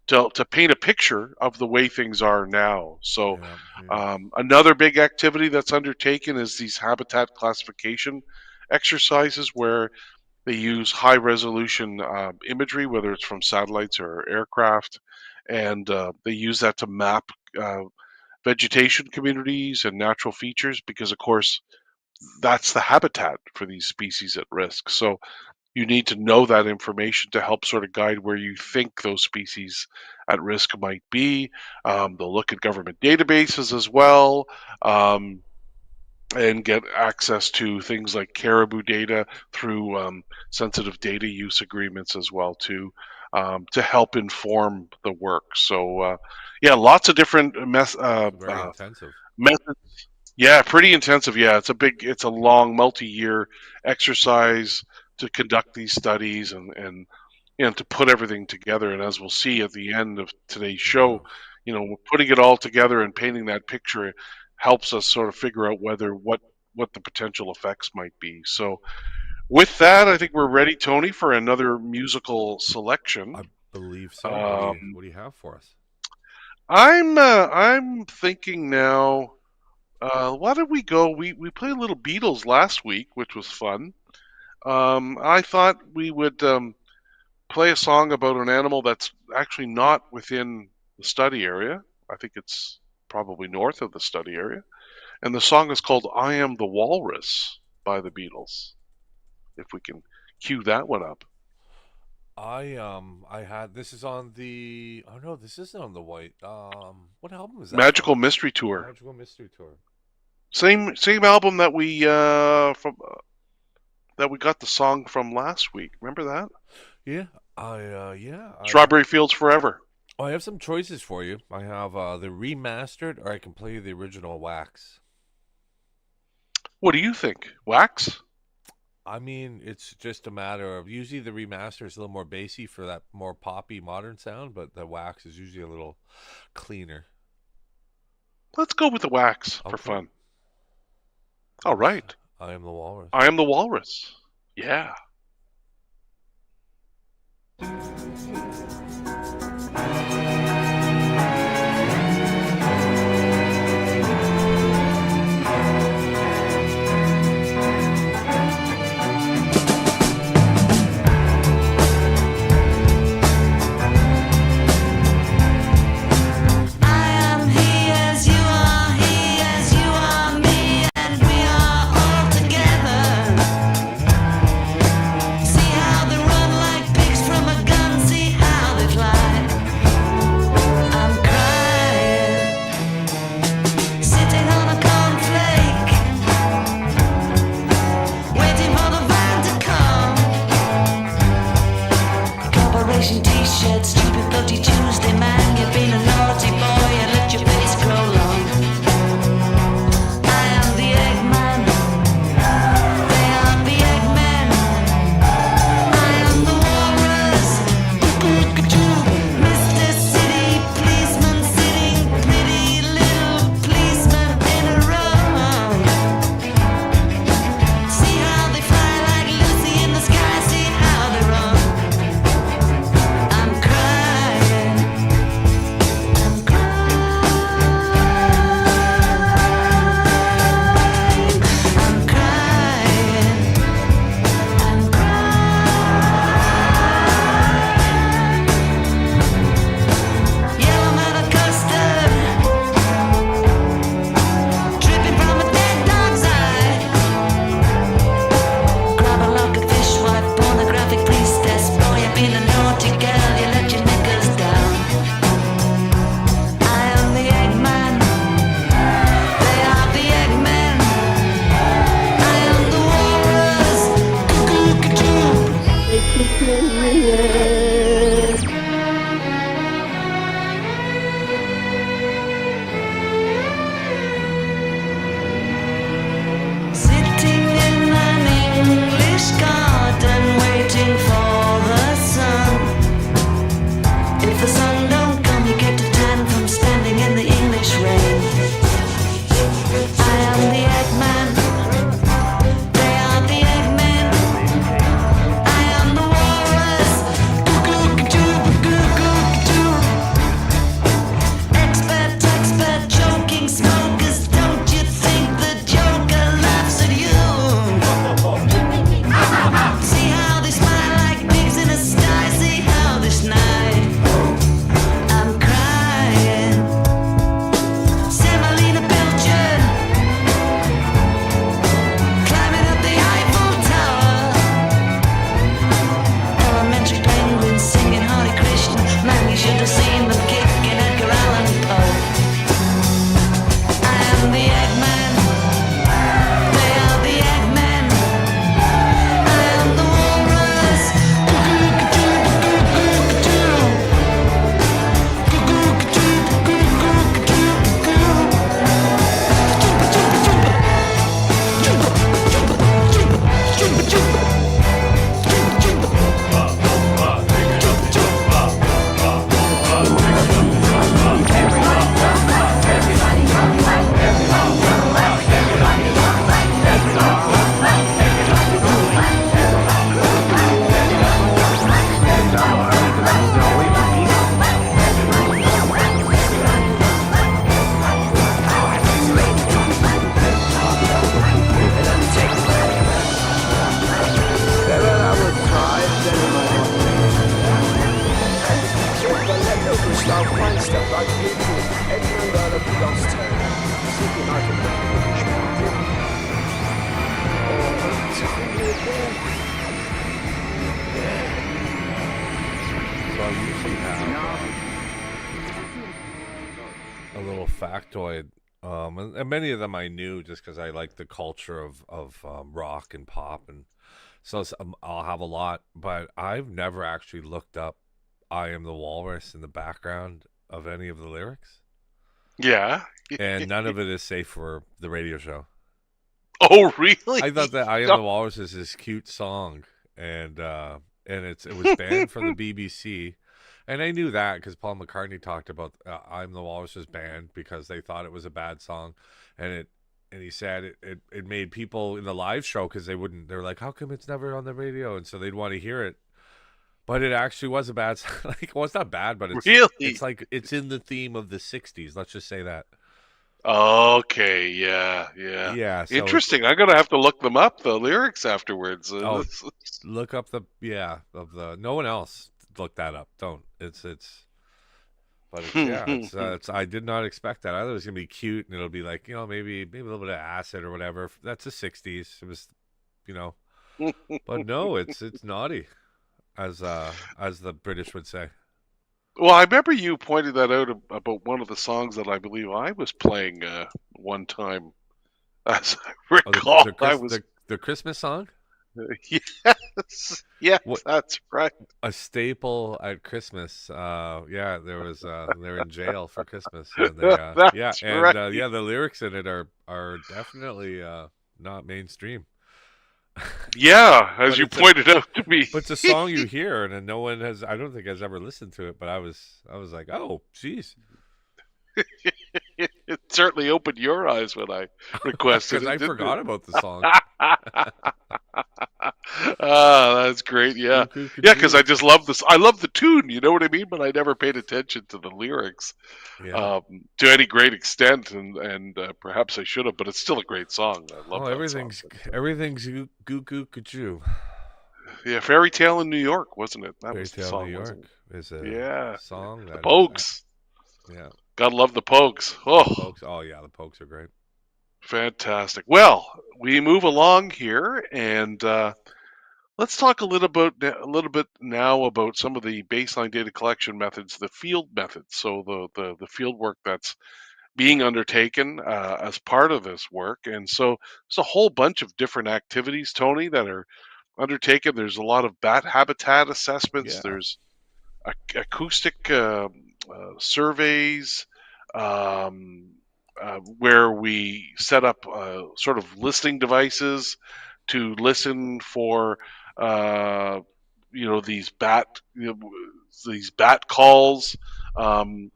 to paint a picture of the way things are now. So Yeah, yeah. another big activity that's undertaken is these habitat classification exercises, where they use high resolution imagery, whether it's from satellites or aircraft, and they use that to map uh, vegetation communities and natural features, because, of course, that's the habitat for these species at risk. So you need to know that information to help sort of guide where you think those species at risk might be. They'll look at government databases as well. And get access to things like caribou data through sensitive data use agreements as well too, to help inform the work. So yeah, lots of different Very intensive. methods. Yeah, pretty intensive. Yeah, it's a long multi-year exercise to conduct these studies and to put everything together. And as we'll see at the end of today's show, putting it all together and painting that picture helps us sort of figure out what the potential effects might be. So with that, I think we're ready, Tony, for another musical selection. I believe so. What do you have for us? I'm thinking now. Why did we go? We played a little Beatles last week, which was fun. I thought we would play a song about an animal that's actually not within the study area. I think it's probably north of the study area. And the song is called I Am the Walrus by the Beatles. If we can cue that one up. I had this is on the no, this isn't on the white. What album is that? Magical from? Mystery Tour. Magical Mystery Tour. Same album that we got the song from last week. Remember that? Yeah. Strawberry Fields Forever. I have some choices for you. I have the remastered, or I can play you the original Wax. What do you think? Wax? I mean, it's just a matter of usually the remaster is a little more bassy for that more poppy modern sound, but the Wax is usually a little cleaner. Let's go with the Wax for fun. All right. I Am the Walrus. I Am the Walrus. Yeah. Together. a little factoid. And many of them I knew just because I like the culture of rock and pop, and so I'll have a lot. But I've never actually looked up "I Am the Walrus" in the background of any of the lyrics, Yeah. and none of it is safe for the radio show. Oh, really? I thought that "I Am the Walrus" is this cute song, and it was banned from the BBC, and I knew that because Paul McCartney talked about "I'm the Walrus" was banned because they thought it was a bad song, and he said it made people in the live show because they're like, how come it's never on the radio, and so they'd want to hear it, but it actually was a bad song. Like, well, it's not bad, but Really? it's like it's in the theme of the '60s. Let's just say that. Okay, yeah, yeah. Yeah, so Interesting. I'm gonna have to look them up, the lyrics afterwards. Oh, look up no one else look that up. Don't. But it's I did not expect that. I thought it was gonna be cute and it'll be like, maybe a little bit of acid or whatever. That's the '60s. It was, you know, but no, it's naughty, as the British would say. Well, I remember you pointed that out about one of the songs that I believe I was playing one time. As I Oh, recall, I was the Christmas song, yes, yes, what that's right. a staple at Christmas. Yeah, they're in jail for Christmas, and they yeah, That's and right. yeah, the lyrics in it are definitely not mainstream. Yeah, as But you it's a pointed out to me. but it's a song you hear, and no one has. I don't think has ever listened to it. But I was like, oh, geez, It certainly opened your eyes when I requested because it, I didn't forgot about the song. it? Ah, that's great. Yeah, Cuckoo, yeah, because cuckoo. I just love this. I love the tune. You know what I mean? But I never paid attention to the lyrics Yeah. to any great extent, and perhaps I should have. But it's still a great song. I love Oh, that song. everything's goo goo goo. Yeah, Fairy Tale in New York, wasn't it? That Fairy was the Tale New song, wasn't York is it? a Yeah, song the that is Pogues. yeah. Gotta love the Pogues. The Oh, Pokes. Oh yeah, the Pokes are great. fantastic. Well, we move along here, and let's talk a little bit now about some of the baseline data collection methods, the field methods. So the field work that's being undertaken as part of this work, and so there's a whole bunch of different activities, Tony, that are undertaken. There's a lot of bat habitat assessments. Yeah. There's acoustic surveys where we set up sort of listening devices to listen for uh, these these bat calls, and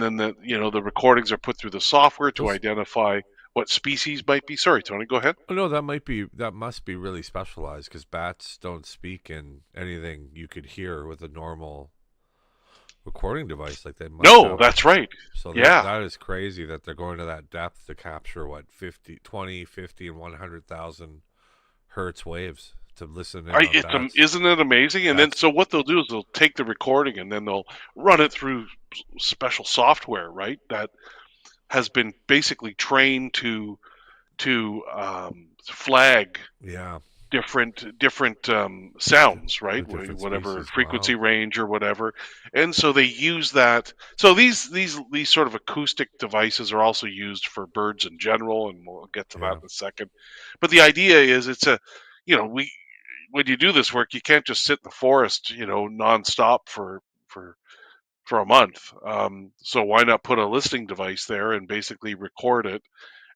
then the recordings are put through the software to Those identify what species might be. Sorry, Tony, go ahead. Oh no, that must be really specialized because bats don't speak in anything you could hear with a normal recording device. Like they must No, have. that's right. So Yeah, that is crazy that they're going to that depth to capture what 50, and 100,000 hertz waves to listen in on bats. isn't it amazing? And then That's so what they'll do is they'll take the recording and then they'll run it through special software, right? That has been basically trained to flag yeah, different sounds, the right? different Whatever species. frequency Wow. range or whatever, and so they use that. So these sort of acoustic devices are also used for birds in general, and we'll get to that Yeah. in a second. But the idea is it's a we when you do this work, you can't just sit in the forest, nonstop for a month. So why not put a listening device there and basically record it,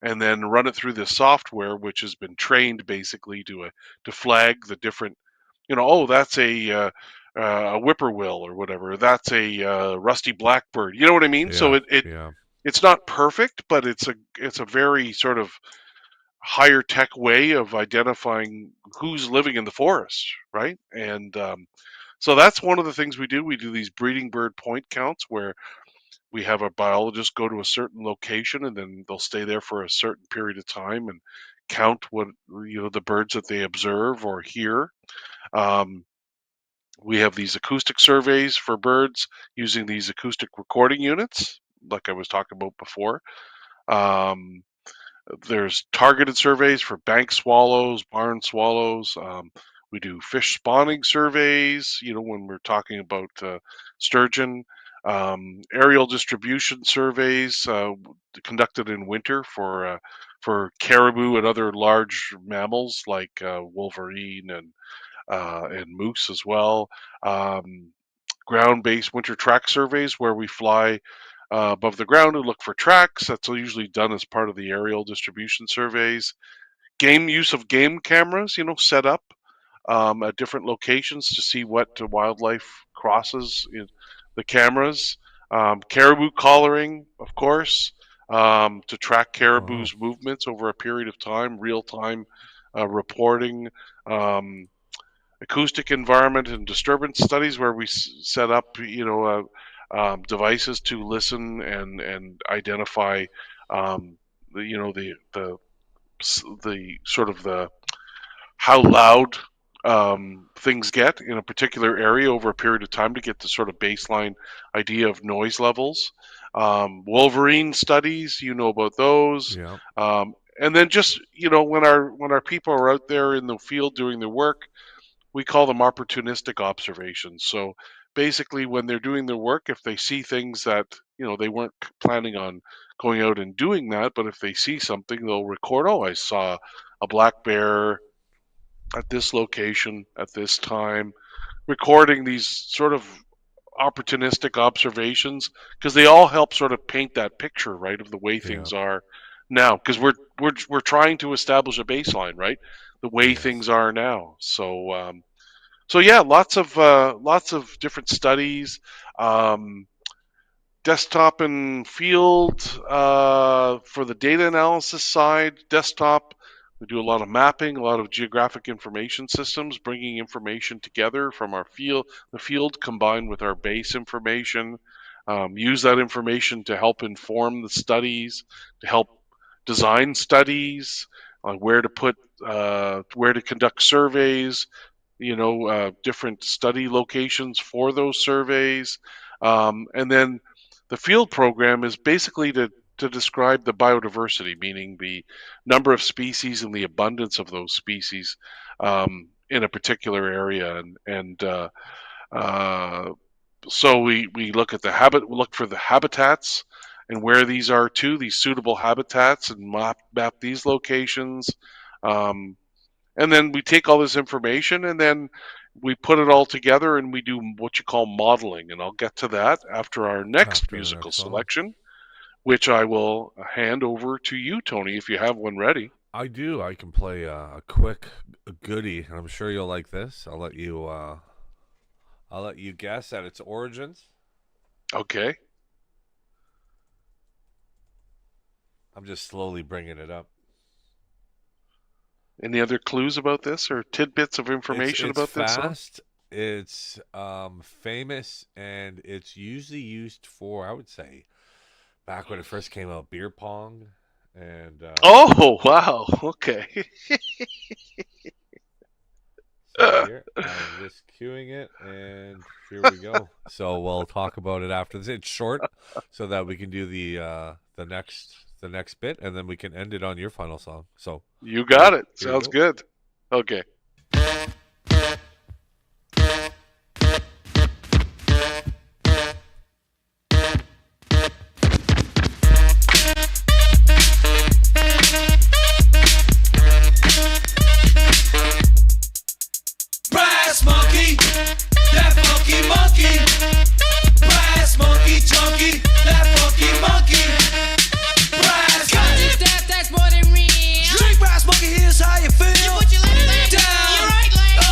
and then run it through this software, which has been trained basically to flag the different, oh, that's a whippoorwill or whatever. That's a rusty blackbird. You know what I mean? So Yeah. it Yeah. it's not perfect, but it's a very sort of higher tech way of identifying who's living in the forest, right? And so that's one of the things we do. We do these breeding bird point counts where we have a biologist go to a certain location and then they'll stay there for a certain period of time and count what the birds that they observe or hear. Um, we have these acoustic surveys for birds using these acoustic recording units, like I was talking about before. Um, there's targeted surveys for bank swallows, barn swallows. We do fish spawning surveys, when we're talking about sturgeon. Aerial distribution surveys conducted in winter for caribou and other large mammals like wolverine and moose as well. Ground-based winter track surveys where we fly above the ground and look for tracks. That's usually done as part of the aerial distribution surveys. Use of game cameras, set up at different locations to see what wildlife crosses in the cameras. Caribou collaring, of course, to track caribou's movements over a period of time, real-time reporting. Acoustic environment and disturbance studies where we set up, devices to listen and identify, the sort of the how loud things get in a particular area over a period of time to get the sort of baseline idea of noise levels. Wolverine studies, about those. Yeah. And then just, when our people are out there in the field doing their work, we call them opportunistic observations. So basically when they're doing their work, if they see things that, they weren't planning on going out and doing that, but if they see something, they'll record, I saw a black bear at this location at this time, recording these sort of opportunistic observations because they all help sort of paint that picture, right, of the way things are now, because we're trying to establish a baseline, right, the way things are now. So yeah, lots of different studies, desktop and field for the data analysis side. Desktop, we do a lot of mapping, a lot of geographic information systems, bringing information together from the field combined with our base information. Use that information to help inform the studies, to help design studies on where to conduct surveys, different study locations for those surveys. And then the field program is basically to describe the biodiversity, meaning the number of species and the abundance of those species in a particular area. So we look at look for the habitats and where these are too, these suitable habitats, and map these locations. And then we take all this information and then we put it all together and we do what you call modeling. And I'll get to that after our next musical selection, which I will hand over to you, Tony, if you have one ready. I do. I can play a quick goodie, and I'm sure you'll like this. I'll let you guess at its origins. Okay. I'm just slowly bringing it up. Any other clues about this or tidbits of information about this? It's fast. It's famous, and it's usually used for, I would say, back when it first came out, beer pong. And oh, wow. Okay. So here, I'm just queuing it, and here we go. So we'll talk about it after this. It's short, so that we can do the next bit, and then we can end it on your final song. So you got it. Sounds good. Okay. Brass monkey, that funky monkey. Brass monkey, chunky, that funky monkey. Brass monkey, That's more than real. drink brass monkey, here's how you feel. You put your left leg Down, your right leg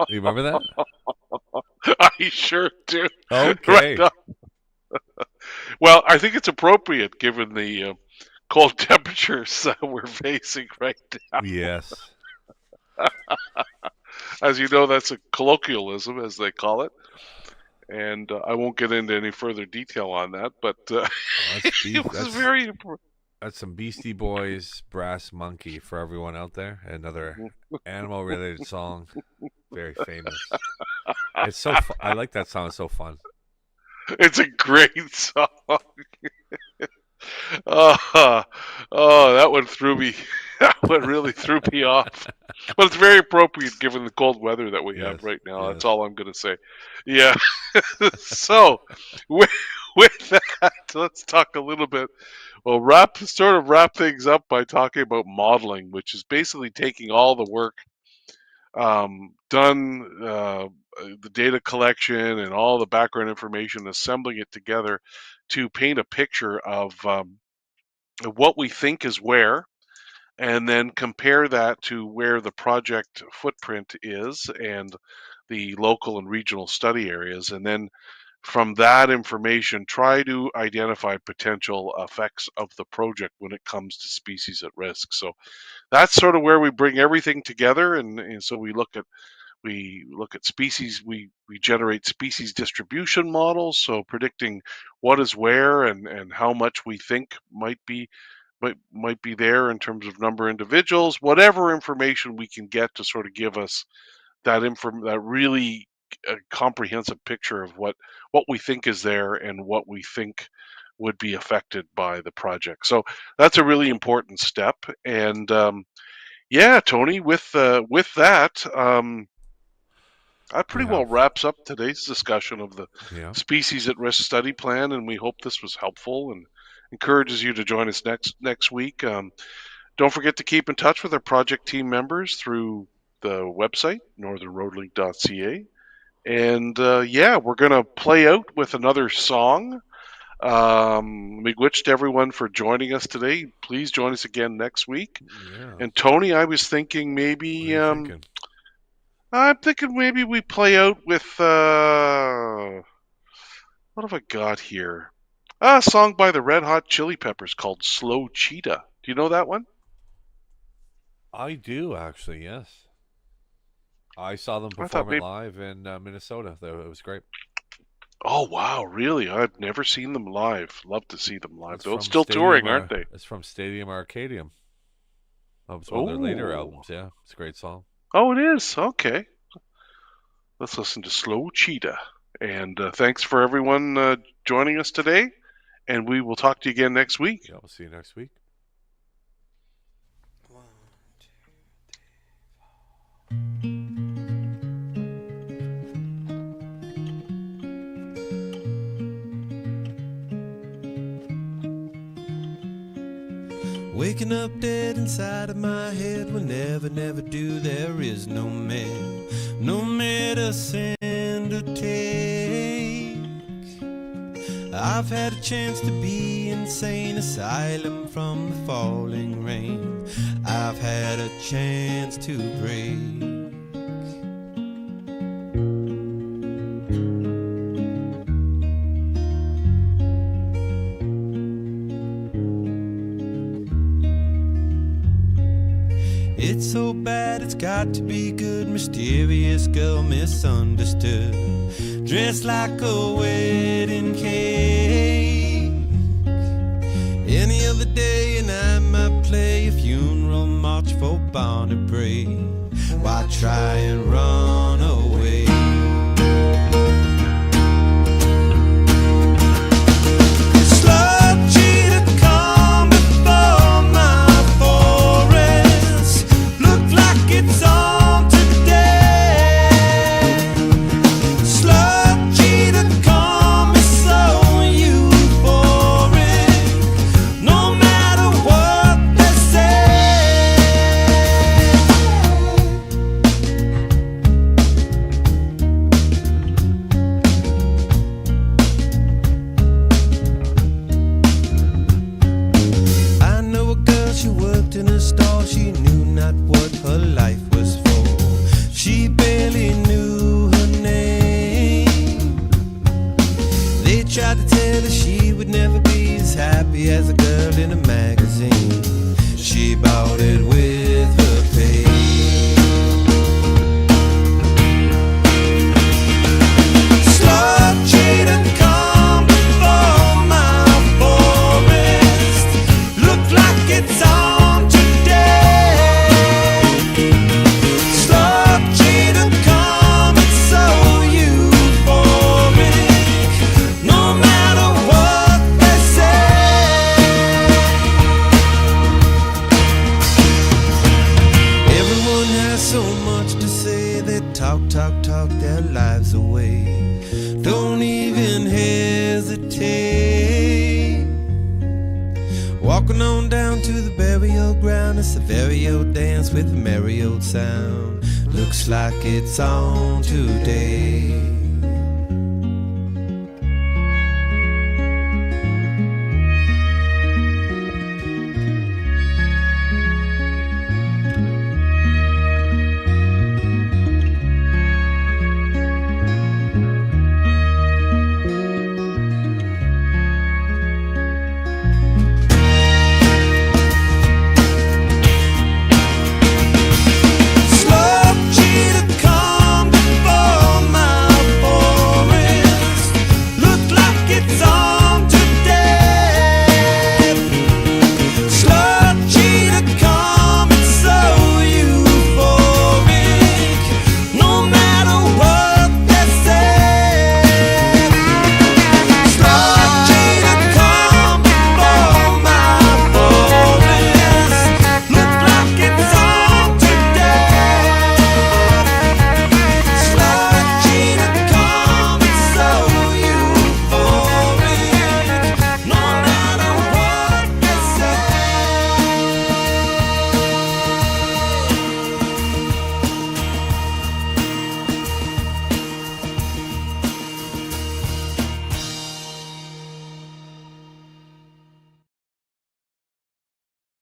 You remember that? I sure do. Okay. Right on. Well, I think it's appropriate given the cold temperatures we're facing right now. Yes. As you know, that's a colloquialism, as they call it. And I won't get into any further detail on that, but it was very important. That's some Beastie Boys, Brass Monkey for everyone out there. Another animal-related song, very famous. It's so. I like that song. It's so fun. It's a great song. Oh, that one threw me. That one really threw me off. But it's very appropriate given the cold weather that we have Yes, right now. yes. That's all I'm going to say. Yeah. So, with that, let's talk a little bit. We'll wrap things up by talking about modeling, which is basically taking all the work done, the data collection and all the background information, assembling it together to paint a picture of what we think is where, and then compare that to where the project footprint is and the local and regional study areas, and then from that information try to identify potential effects of the project when it comes to species at risk. So that's sort of where we bring everything together, and so we look at species, we generate species distribution models, so predicting what is where and how much we think might be there in terms of number of individuals, whatever information we can get to sort of give us that really comprehensive picture of what we think is there and what we think would be affected by the project. So that's a really important step. And yeah, Tony, with that, that pretty well wraps up today's discussion of the Yeah. Species at Risk Study Plan, and we hope this was helpful and encourages you to join us next week. Don't forget to keep in touch with our project team members through the website, northernroadlink.ca. And yeah, we're going to play out with another song. Miigwech to everyone for joining us today. Please join us again next week. Yeah. And Tony, I was thinking maybe What are you thinking? I'm thinking maybe we play out with what have I got here? A song by the Red Hot Chili Peppers called Slow Cheetah. Do you know that one? I do actually. Yes. I saw them I thought perform it maybe- live in Minnesota. It was great. Oh wow, really? I've never seen them live. Love to see them live. It's They're from still Stadium touring, aren't Ar- they? It's from Stadium Arcadium. It's one of their later Oh. albums. Yeah, it's a great song. Oh, it is. Okay. Let's listen to Slow Cheetah. And thanks for everyone joining us today. And we will talk to you again next week. Yeah, we'll see you next week. Waking up dead inside of my head will never, never do. There is no medicine to take. I've had a chance to be insane asylum from the falling rain. I've had a chance to break. It's so bad, it's got to be good. Mysterious girl, misunderstood. Dressed like a wedding cake. Any other day and I might play a funeral march for Barney Bray. Why try and run away? Slow cheetah, come before my forest. Look like it's on today. Slow cheetah, come so tried to tell her she would never be as happy as a girl in a magazine. She bought it with her pay. Slug trader come before my forest. Look like it's on today. Slug trader come, it's so euphoric, no matter what they say. Everyone has so much to say. They talk their lives away. Don't even hesitate. Walking on down to the burial ground. It's a very old dance with a merry old sound. Looks like it's on today.